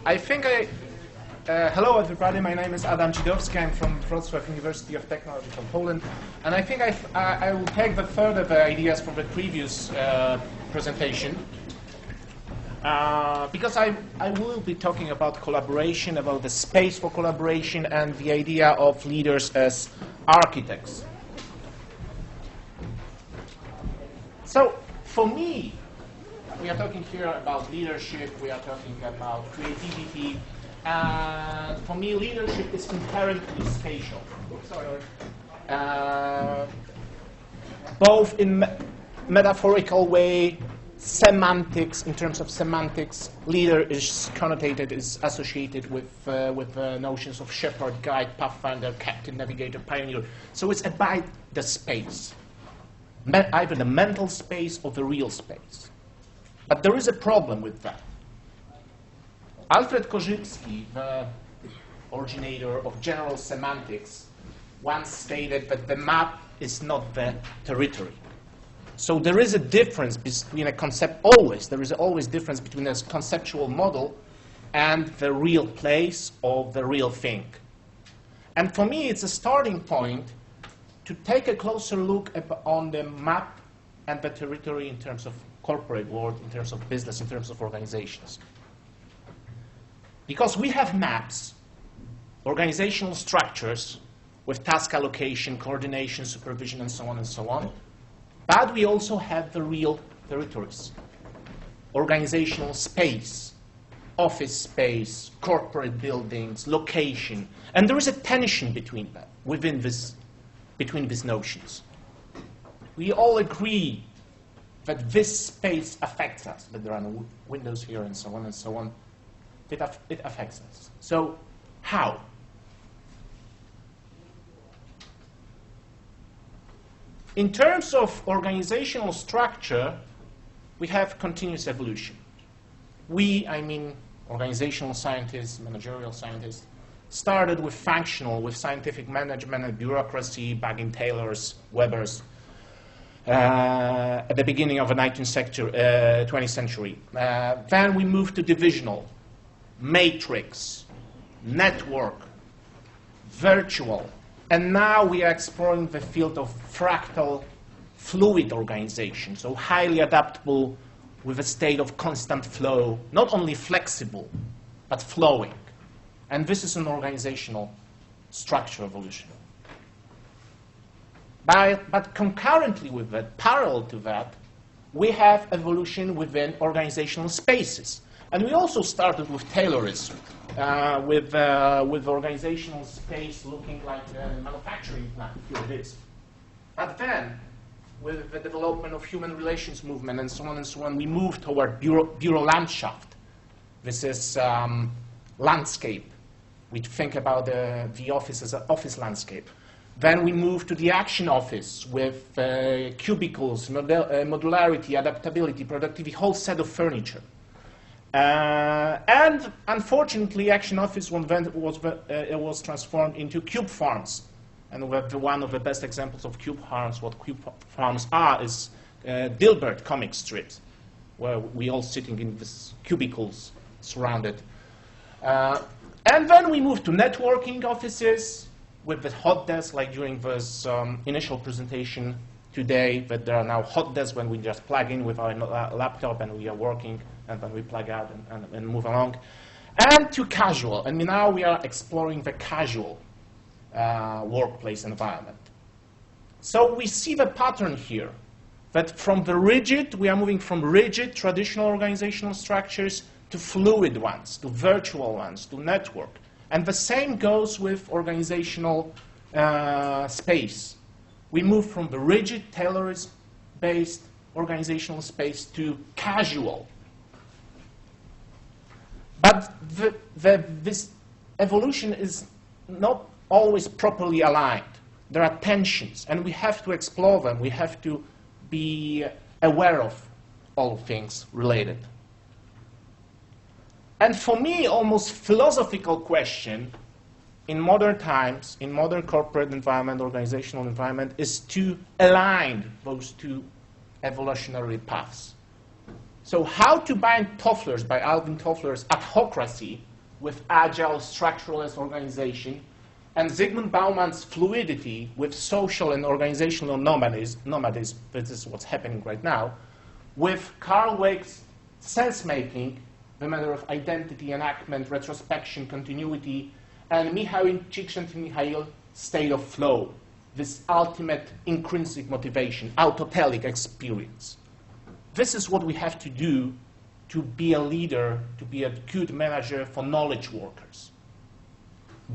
Hello everybody, my name is Dzidowski, I'm from Wrocław University of Technology from Poland, and I think I will take further the ideas from the previous presentation, because I will be talking about collaboration, about the space for collaboration, and the idea of leaders as architects. So, for me, we are talking here about leadership, we are talking about creativity, and for me, leadership is inherently spatial. Both in metaphorical way, semantics, in terms of semantics, leader is connotated, is associated with notions of shepherd, guide, pathfinder, captain, navigator, pioneer. So it's about the space, either the mental space or the real space. But there is a problem with that. Alfred Korzybski, the originator of general semantics, once stated that the map is not the territory. So there is a difference between a concept, there is always difference between a conceptual model and the real place or the real thing. And for me, it's a starting point to take a closer look on the map and the territory in terms of corporate world, in terms of business, in terms of organizations. Because we have maps, organizational structures with task allocation, coordination, supervision, and so on, but we also have the real territories, organizational space, office space, corporate buildings, location, and there is a tension between them, between these notions. We all agree that this space affects us, that there are no windows here and so on, it affects us. So, how? In terms of organizational structure, we have continuous evolution. We, I mean organizational scientists, managerial scientists, started with functional, with scientific management and bureaucracy back in Taylor's, Weber's, at the beginning of the 20th century. Then we moved to divisional, matrix, network, virtual, and now we are exploring the field of fractal fluid organization, so highly adaptable with a state of constant flow, not only flexible, but flowing. And this is an organizational structure evolution. But concurrently with that, parallel to that, we have evolution within organizational spaces. And we also started with Taylorism, with organizational space looking like a manufacturing plant, here it is. But then, with the development of human relations movement and so on, we moved toward Bürolandschaft. This is landscape. We think about the office as an office landscape. Then we moved to the action office with cubicles, modularity, adaptability, productivity, whole set of furniture. And unfortunately, Action Office was transformed into cube farms. And one of the best examples of cube farms, what cube farms are, is Dilbert comic strips, where we all sitting in these cubicles surrounded. And then we moved to networking offices with the hot desk, like during this initial presentation today, that there are now hot desks when we just plug in with our laptop and we are working, and then we plug out and move along. And to casual, and now we are exploring the casual workplace environment. So we see the pattern here, that from the rigid, we are moving from rigid traditional organizational structures to fluid ones, to virtual ones, to network. And the same goes with organizational space. We move from the rigid, Taylorist-based organizational space to casual. But this evolution is not always properly aligned. There are tensions, and we have to explore them. We have to be aware of all things related. And for me, almost philosophical question in modern times, in modern corporate environment, organizational environment, is to align those two evolutionary paths. So how to bind Toffler's, by Alvin Toffler's adhocracy with agile structuralist organization, and Zygmunt Bauman's fluidity with social and organizational nomadism, this is what's happening right now, with Carl Wake's sense-making, the matter of identity, enactment, retrospection, continuity, and Mihail Csikszentmihalyi's state of flow, this ultimate intrinsic motivation, autotelic experience. This is what we have to do to be a leader, to be a good manager for knowledge workers.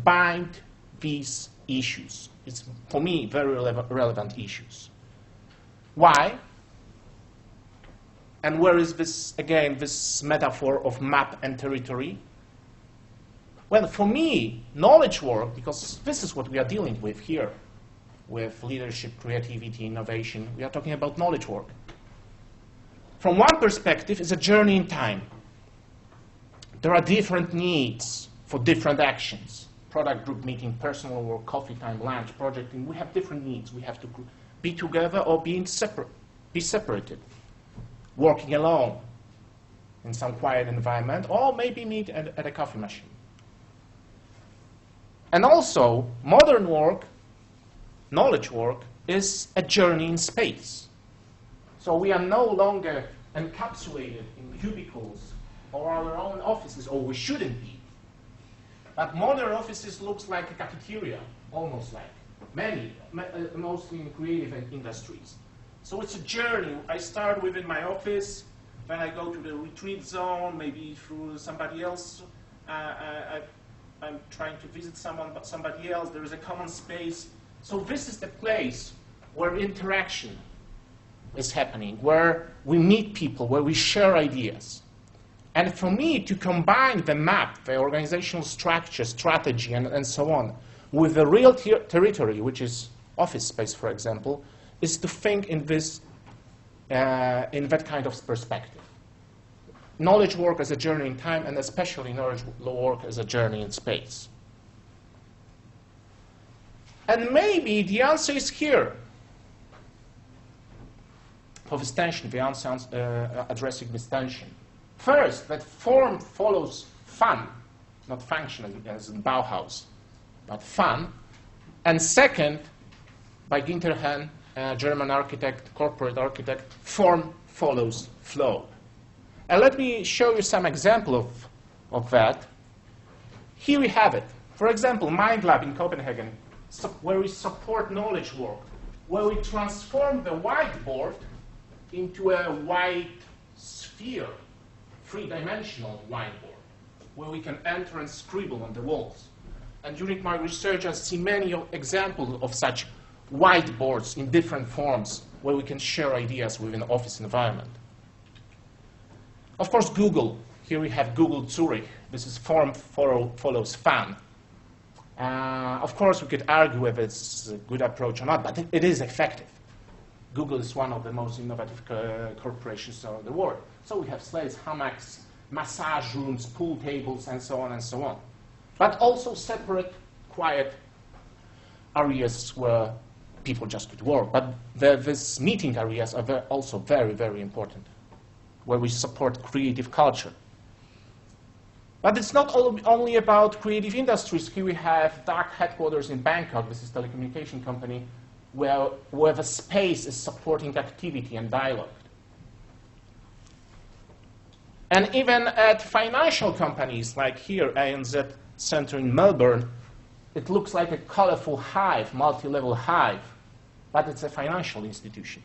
Bind these issues. It's, for me, very relevant issues. Why? And where is this, again, this metaphor of map and territory? Well, for me, knowledge work, because this is what we are dealing with here, with leadership, creativity, innovation, we are talking about knowledge work. From one perspective, it's a journey in time. There are different needs for different actions. Product group meeting, personal work, coffee time, lunch, projecting. We have different needs. We have to be together or be separated. Working alone in some quiet environment, or maybe meet at a coffee machine. And also, modern work, knowledge work, is a journey in space. So we are no longer encapsulated in cubicles or our own offices, or we shouldn't be. But modern offices looks like a cafeteria, almost like. Mostly in creative industries. So it's a journey. I start within my office, then I go to the retreat zone, maybe through somebody else. I'm trying to visit someone, but somebody else. There is a common space. So this is the place where interaction is happening, where we meet people, where we share ideas. And for me, to combine the map, the organizational structure, strategy, and so on, with the real territory, which is office space, for example, is to think in this, in that kind of perspective. Knowledge work as a journey in time, and especially knowledge work as a journey in space. And maybe the answer is here. For this tension, the answer addressing this tension. First, that form follows fun, not function as in Bauhaus, but fun. And second, by Günther Hahn, German architect, corporate architect, form follows flow. And let me show you some example of that. Here we have it. For example, MindLab in Copenhagen, where we support knowledge work, where we transform the whiteboard into a white sphere, three-dimensional whiteboard, where we can enter and scribble on the walls. And during my research, I see many examples of such whiteboards in different forms, where we can share ideas within an office environment. Of course, Google. Here we have Google Zurich. This is form follows fun. Of course, we could argue whether it's a good approach or not, but it is effective. Google is one of the most innovative corporations in the world. So we have sleighs, hammocks, massage rooms, pool tables, and so on and so on. But also separate, quiet areas where people just could work. But these meeting areas are also very, very important, where we support creative culture. But it's not only about creative industries. Here we have DAC headquarters in Bangkok. This is a telecommunication company, where the space is supporting activity and dialogue. And even at financial companies, like here, ANZ Center in Melbourne, it looks like a colorful hive, multi-level hive, but it's a financial institution.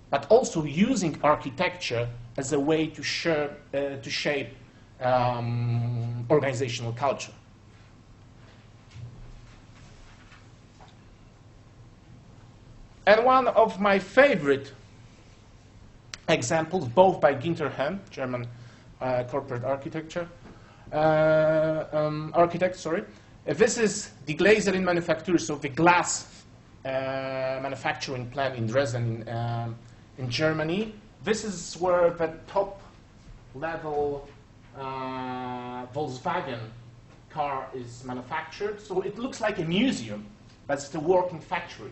But also using architecture as a way to shape organizational culture. And one of my favorite examples, both by Günther Hahn, German corporate architect, this is the Glaserin manufacturer, so the glass manufacturing plant in Dresden in Germany. This is where the top level Volkswagen car is manufactured. So it looks like a museum, but it's a working factory.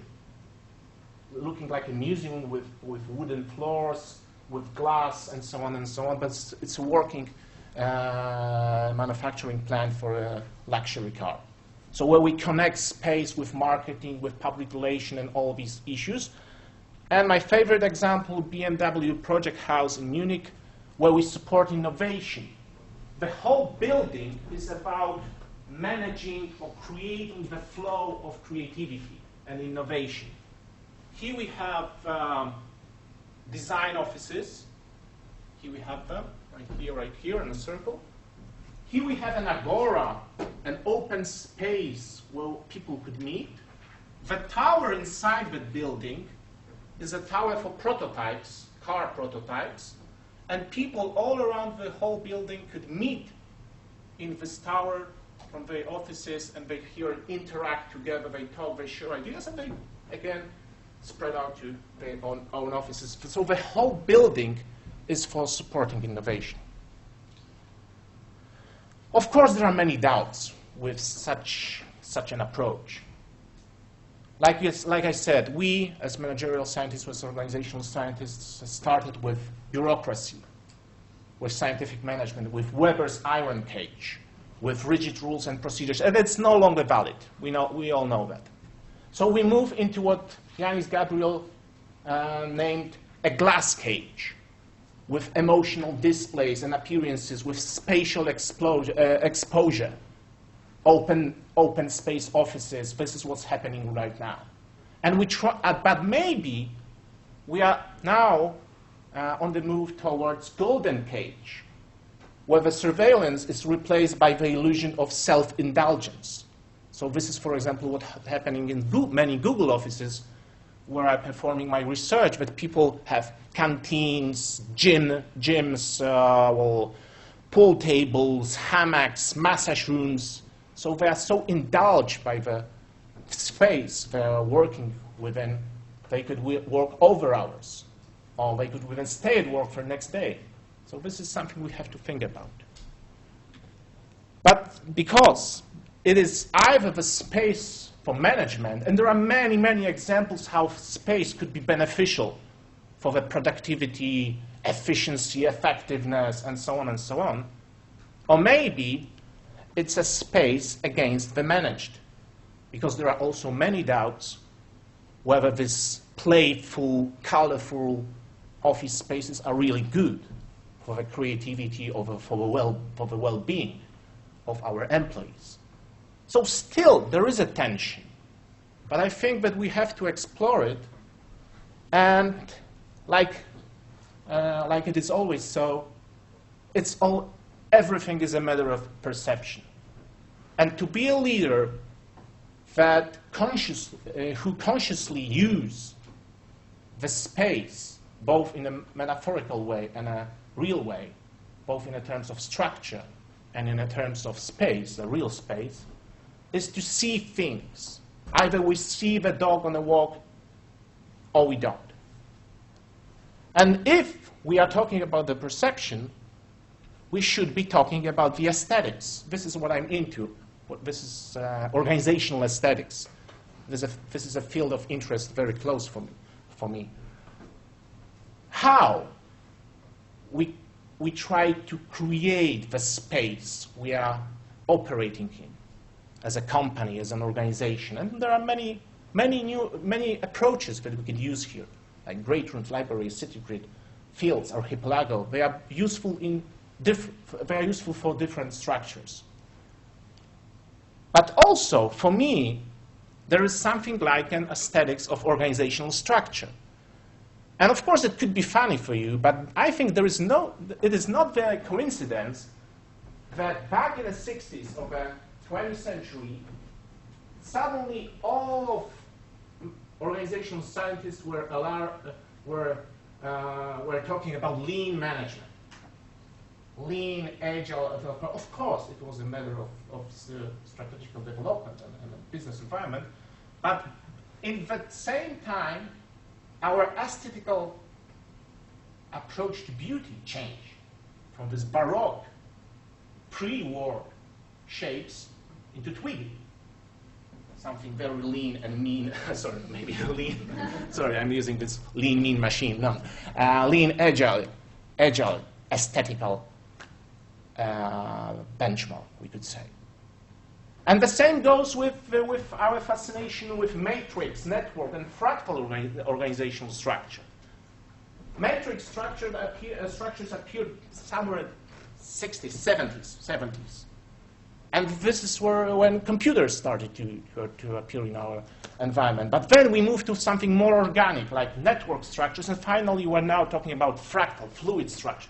Looking like a museum with wooden floors, with glass, and so on and so on. But it's a working manufacturing plant for a luxury car. So where we connect space with marketing, with public relation, and all these issues. And my favorite example, BMW Project House in Munich, where we support innovation. The whole building is about managing or creating the flow of creativity and innovation. Here we have design offices. Here we have them, right here in a circle. Here we have an agora, an open space where people could meet. The tower inside the building is a tower for prototypes, car prototypes, and people all around the whole building could meet in this tower from their offices, and they here interact together, they talk, they share ideas, and they, again, spread out to their own offices. So the whole building is for supporting innovation. Of course, there are many doubts with such an approach. Like I said, we, as managerial scientists, as organizational scientists, started with bureaucracy, with scientific management, with Weber's iron cage, with rigid rules and procedures, and it's no longer valid. We all know that. So we move into what Yanis Gabriel named a glass cage, with emotional displays and appearances, with spatial exposure, open space offices. This is what's happening right now. And we try, but maybe we are now on the move towards golden cage, where the surveillance is replaced by the illusion of self-indulgence. So this is, for example, what's happening in many Google offices where I'm performing my research, but people have canteens, gyms, pool tables, hammocks, massage rooms. So they are so indulged by the space they are working within, they could work over hours, or they could even stay at work for the next day. So this is something we have to think about. But because it is either the space for management, and there are many, many examples how space could be beneficial for the productivity, efficiency, effectiveness, and so on, or maybe it's a space against the managed, because there are also many doubts whether these playful, colorful office spaces are really good for the creativity or for the well-being of our employees. So still, there is a tension, but I think that we have to explore it, and like it is always so, everything is a matter of perception. And to be a leader that who consciously use the space, both in a metaphorical way and a real way, both in terms of structure and in terms of space, the real space, is to see things. Either we see the dog on a walk or we don't. And if we are talking about the perception, we should be talking about the aesthetics. This is what I'm into. This is organizational aesthetics. This is a field of interest very close for me. How we try to create the space we are operating in as a company, as an organization. And there are many approaches that we could use here, like great rooms, libraries, city grid, fields, or archipelago. They are useful for different structures. But also, for me, there is something like an aesthetics of organizational structure. And of course, it could be funny for you, but I think it is not very coincidence that back in the 60s of the 20th century, suddenly all of organizational scientists were talking about lean management. Lean, agile, of course, it was a matter of strategical development and a business environment, but in that same time, our aesthetical approach to beauty changed from this Baroque, pre-war shapes into Tweedy. Something very lean and mean, sorry, maybe lean, sorry, I'm using this lean, mean machine, no. Lean, agile, aesthetical benchmark, we could say. And the same goes with our fascination with matrix, network, and fractal organizational structure. Matrix structures appeared somewhere in the 60s, 70s. And this is when computers started to appear in our environment. But then we moved to something more organic, like network structures, and finally we're now talking about fractal, fluid structure.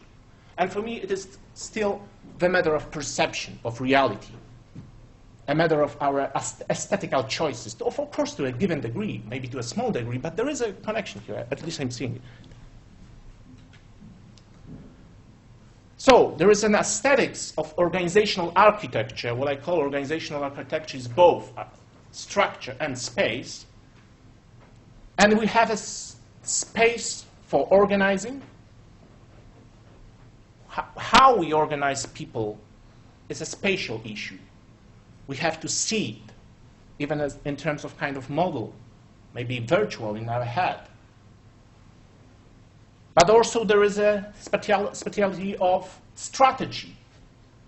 And for me, it is still the matter of perception, of reality, a matter of our aesthetical choices, of course to a given degree, maybe to a small degree, but there is a connection here, at least I'm seeing it. So there is an aesthetics of organizational architecture. What I call organizational architecture is both structure and space. And we have a space for organizing. How we organize people is a spatial issue. We have to see it, even as in terms of kind of model, maybe virtual in our head. But also there is a speciality of strategy.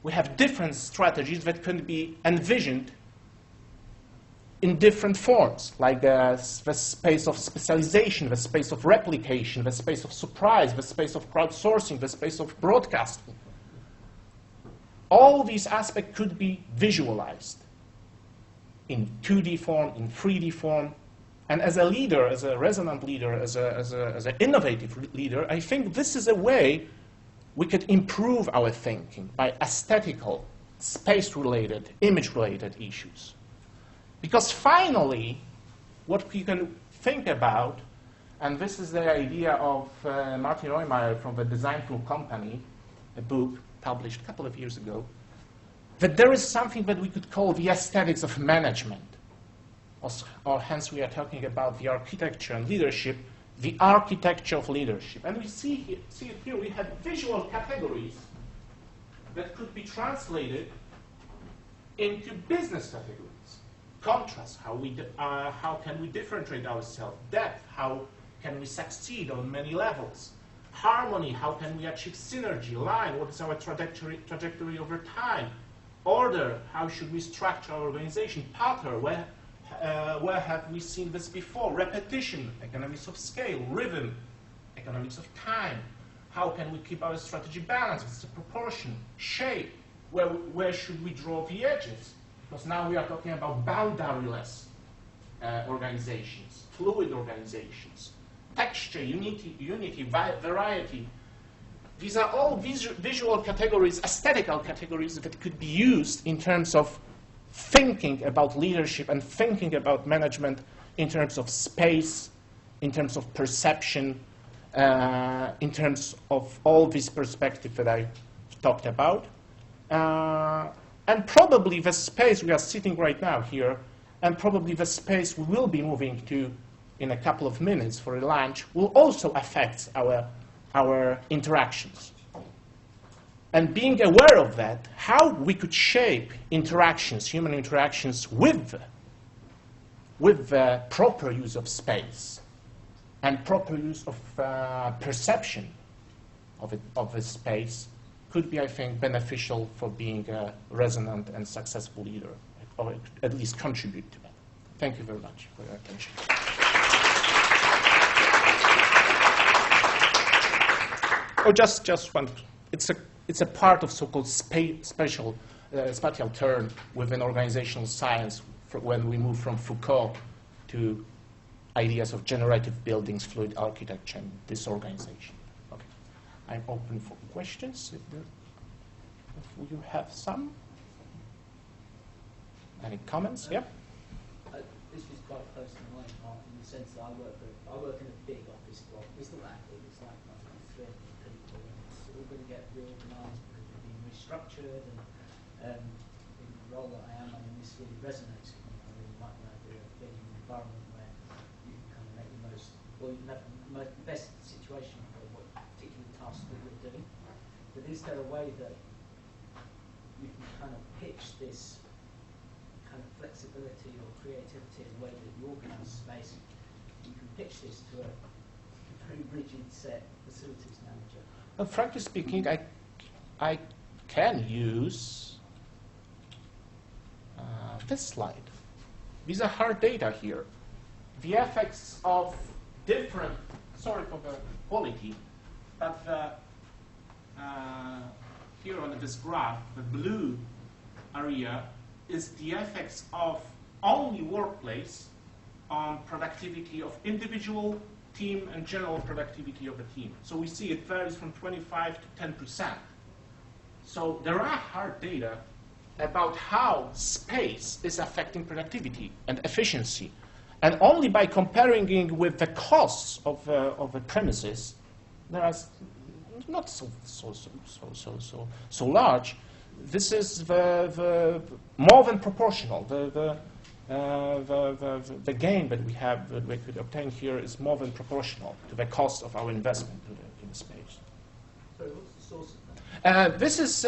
We have different strategies that can be envisioned in different forms, like the space of specialization, the space of replication, the space of surprise, the space of crowdsourcing, the space of broadcasting. All these aspects could be visualized in 2D form, in 3D form. And as a leader, as a resonant leader, as an innovative leader, I think this is a way we could improve our thinking by aesthetical, space-related, image-related issues. Because finally, what we can think about, and this is the idea of Martin Roymeyer from the Design Tool Company, a book published a couple of years ago, that there is something that we could call the aesthetics of management. Or hence we are talking about the architecture and leadership, the architecture of leadership. And we see it here, we have visual categories that could be translated into business categories. Contrast, how can we differentiate ourselves? Depth, how can we succeed on many levels? Harmony, how can we achieve synergy? Line, what is our trajectory over time? Order, how should we structure our organization? Pattern, where have we seen this before? Repetition, economics of scale. Rhythm, economics of time. How can we keep our strategy balanced? What's the proportion? Shape, where should we draw the edges? Because now we are talking about boundaryless organizations, fluid organizations. Texture, unity, variety. These are all visual categories, aesthetical categories that could be used in terms of thinking about leadership and thinking about management in terms of space, in terms of perception, in terms of all these perspectives that I talked about. And probably the space we are sitting right now here, and probably the space we will be moving to in a couple of minutes for a lunch, will also affect our interactions. And being aware of that, how we could shape interactions, human interactions, with the proper use of space and proper use of perception of the space could be, I think, beneficial for being a resonant and successful leader, or at least contribute to that. Thank you very much for your attention. Oh, just one. It's a part of so-called spatial turn within organizational science when we move from Foucault to ideas of generative buildings, fluid architecture, and disorganization. Okay. I'm open for questions. If you have some. Any comments? Yeah? This is quite close to my heart in the sense that I work in a big office block. It's not that big, it's like 300 people, and it's all going to get reorganised because we're being restructured, and in the role that I am, I mean, this really resonates with me. I really like the idea of being in an environment where you can kind of make the most, or you can have the best situation for what particular task that you're doing. But is there a way that you can kind of pitch this kind of flexibility or creativity in the way that you organise space? You can pitch this to a very rigid set facilities manager. Well, frankly speaking, I can use this slide. These are hard data here. The effects of different, sorry for the quality, but here on this graph, the blue area is the effects of only workplace on productivity of individual, team, and general productivity of the team. So we see it varies from 25 to 10%. So there are hard data about how space is affecting productivity and efficiency. And only by comparing it with the costs of the premises, there are not so large. This is the more than proportional. The gain that we have, that we could obtain here, is more than proportional to the cost of our investment in the space. So what's the source of that? This is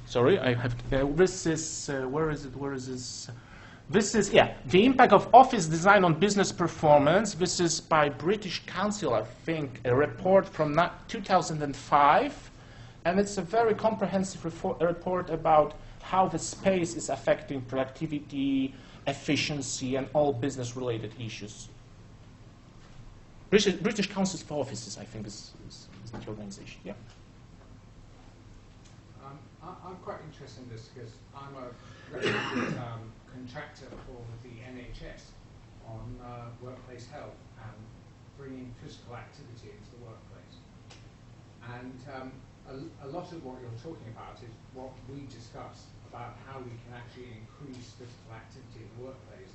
sorry, I have this is where is it? Where is this? This is the impact of office design on business performance. This is by British Council, I think, a report from 2005, and it's a very comprehensive report about how the space is affecting productivity, efficiency, and all business-related issues. British Council for Offices, I think, is the organization. Yeah. I'm quite interested in this because I'm a registered contractor for the NHS on workplace health and bringing physical activity into the workplace. And a lot of what you're talking about is what we discuss about how we can actually increase physical activity in the workplace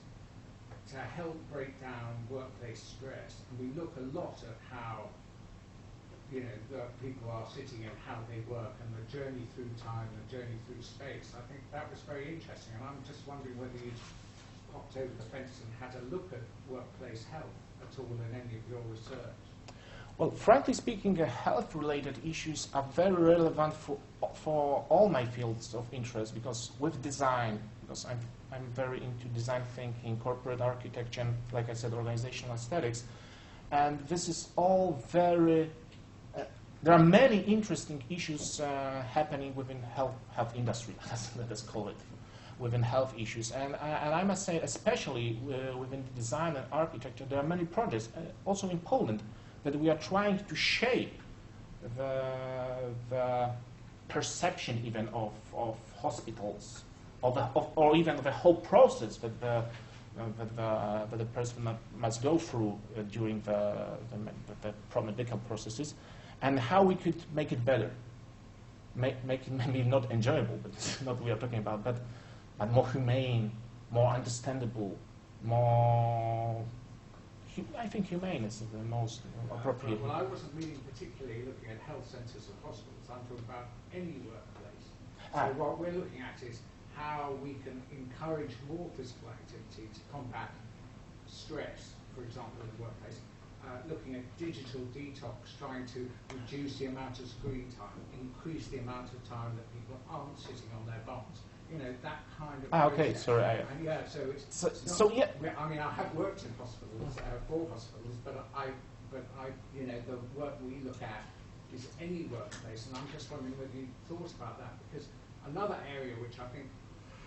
to help break down workplace stress. And we look a lot at how the people are sitting and how they work and the journey through time, the journey through space. I think that was very interesting, and I'm just wondering whether you'd popped over the fence and had a look at workplace health at all in any of your research. Well, frankly speaking, health-related issues are very relevant for all my fields of interest, because with design, because I'm very into design thinking, corporate architecture, and like I said, organizational aesthetics, and this is all very there are many interesting issues happening within health industry, let us call it, within health issues. And I must say, especially within design and architecture, there are many projects, also in Poland, that we are trying to shape the perception even of hospitals, or even the whole process that the person must go through during the medical processes, and how we could make it better, make it maybe not enjoyable, but it's not what we are talking about, but more humane, more understandable, more, I think humane is the most appropriate. Well, I wasn't really particularly looking at health centres and hospitals. I'm talking about any workplace. So what we're looking at is how we can encourage more physical activity to combat stress, for example, in the workplace. Looking at digital detox, trying to reduce the amount of screen time, increase the amount of time that people aren't sitting on their bums. That kind of okay, sorry. And yeah, so it's so yeah. I mean, I have worked in hospitals, for hospitals, but the work we look at is any workplace, and I'm just wondering whether you thought about that, because another area which I think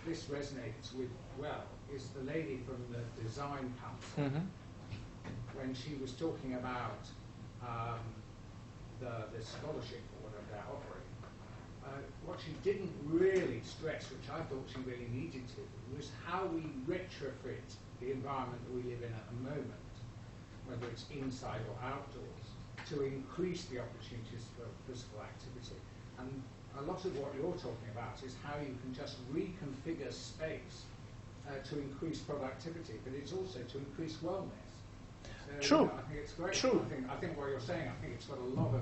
this resonates with well is the lady from the Design Council. Mm-hmm. When she was talking about the scholarship or whatever they're offering, what she didn't really stress, which I thought she really needed to, was how we retrofit the environment that we live in at the moment, whether it's inside or outdoors, to increase the opportunities for physical activity. And a lot of what you're talking about is how you can just reconfigure space to increase productivity, but it's also to increase wellness. True. I think it's great. True. I think what you're saying, I think it's got a lot of,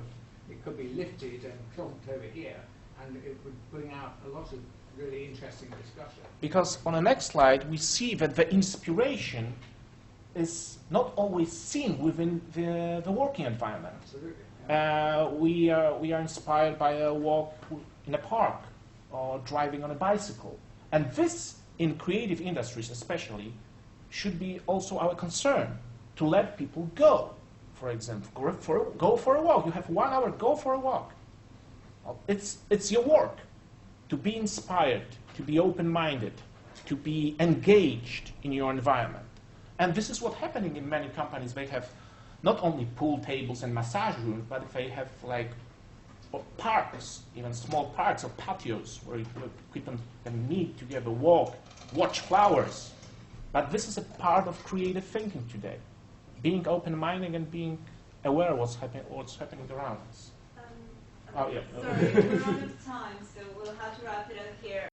it could be lifted and plonked over here, and it would bring out a lot of really interesting discussion. Because on the next slide, we see that the inspiration is not always seen within the working environment. Absolutely. Yeah. We are inspired by a walk in a park or driving on a bicycle. And this, in creative industries especially, should be also our concern, to let people go, for example. Go for a walk. You have 1 hour, go for a walk. It's your work to be inspired, to be open-minded, to be engaged in your environment. And this is what's happening in many companies. They have not only pool tables and massage rooms, but they have like parks, even small parks or patios where people can meet together, walk, watch flowers. But this is a part of creative thinking today, being open-minded and being aware of what's happening around us. Sorry, we're out of time, so we'll have to wrap it up here.